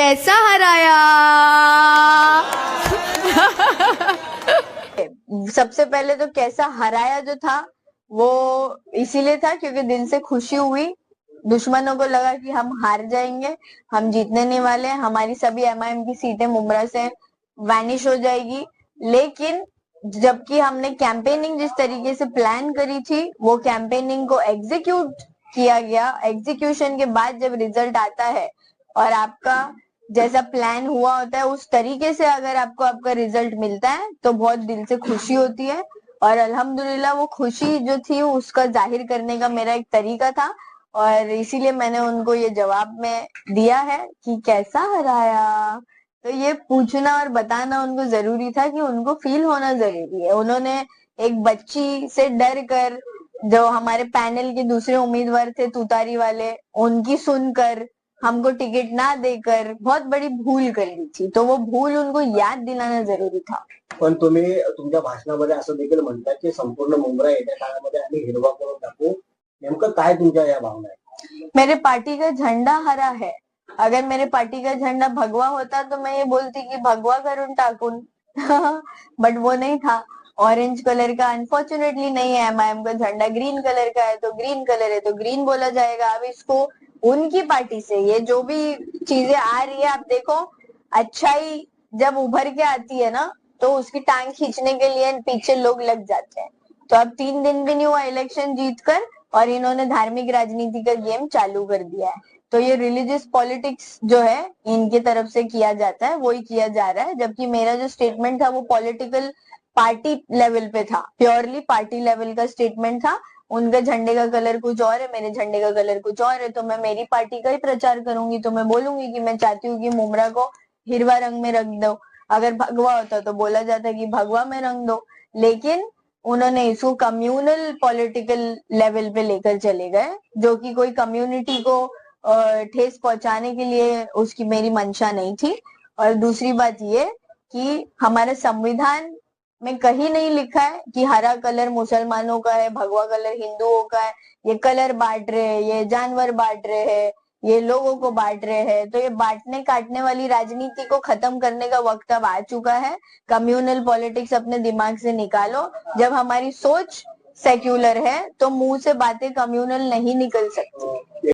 कैसा हराया। सबसे पहले तो कैसा हराया जो था वो इसीलिए था क्योंकि दिल से खुशी हुई। दुश्मनों को लगा कि हम हार जाएंगे, हम जीतने नहीं वाले, हमारी सभी एमआईएम की सीटें मुमरा से वैनिश हो जाएगी। लेकिन जबकि हमने कैंपेनिंग जिस तरीके से प्लान करी थी वो कैंपेनिंग को एग्जीक्यूट किया गया। एग्जीक्यूशन के बाद जब रिजल्ट आता है और आपका जैसा प्लान हुआ होता है उस तरीके से अगर आपको आपका रिजल्ट मिलता है तो बहुत दिल से खुशी होती है। और अल्हम्दुलिल्लाह वो खुशी जो थी उसका जाहिर करने का मेरा एक तरीका था और इसीलिए मैंने उनको ये जवाब में दिया है कि कैसा हराया। तो ये पूछना और बताना उनको जरूरी था कि उनको फील होना जरूरी है। उन्होंने एक बच्ची से डर कर जो हमारे पैनल के दूसरे उम्मीदवार थे तुतारी वाले उनकी सुनकर हमको टिकट ना देकर बहुत बड़ी भूल कर ली थी, तो वो भूल उनको याद दिलाना जरूरी था। पण तुम्ही तुमच्या भाषणामध्ये असं देखील म्हणता की संपूर्ण मुंब्रा येत्या काळामध्ये आम्ही हिरवा करून टाकू, नेमकं काय तुमच्या या भावना आहे? मेरे पार्टी का झंडा हरा है। अगर मेरे पार्टी का झंडा भगवा होता तो मैं ये बोलती कि भगवा करून टाकून बट वो नहीं था। ऑरेंज कलर का अनफॉर्चुनेटली नहीं है। एमआईएम का झंडा ग्रीन कलर का है तो ग्रीन कलर है तो ग्रीन बोला जाएगा। अब इसको उनकी पार्टी से ये जो भी चीजें आ रही है आप देखो, अच्छाई जब उभर के आती है ना तो उसकी टांग खींचने के लिए पीछे लोग लग जाते हैं। तो अब 3 दिन भी नहीं हुआ इलेक्शन जीतकर और इन्होंने धार्मिक राजनीति का गेम चालू कर दिया है। तो ये रिलीजियस पॉलिटिक्स जो है इनकी तरफ से किया जाता है वही किया जा रहा है। जबकि मेरा जो स्टेटमेंट था वो पॉलिटिकल पार्टी लेवल पे था, प्योरली पार्टी लेवल का स्टेटमेंट था। उनका झंडे का कलर कुछ और है, मेरे झंडे का कलर कुछ और है, तो मैं मेरी पार्टी का ही प्रचार करूंगी। तो मैं बोलूंगी कि मैं चाहती हूँ कि मुमरा को हिरवा रंग में रंग दो। अगर भगवा होता तो बोला जाता कि भगवा में रंग दो। लेकिन उन्होंने इसको कम्युनल पॉलिटिकल लेवल पे लेकर चले गए जो कि कोई कम्युनिटी को ठेस पहुंचाने के लिए उसकी मेरी मंशा नहीं थी। और दूसरी बात ये कि हमारे संविधान में कहीं नहीं लिखा है कि हरा कलर मुसलमानों का है, भगवा कलर हिंदुओं का है। ये कलर बांट रहे हैं, ये जानवर बांट रहे हैं, ये लोगों को बांट रहे हैं। तो ये बांटने काटने वाली राजनीति को खत्म करने का वक्त अब आ चुका है। कम्युनल पॉलिटिक्स अपने दिमाग से निकालो। जब हमारी सोच सेक्युलर है तो मुंह से बातें कम्युनल नहीं निकल सकती।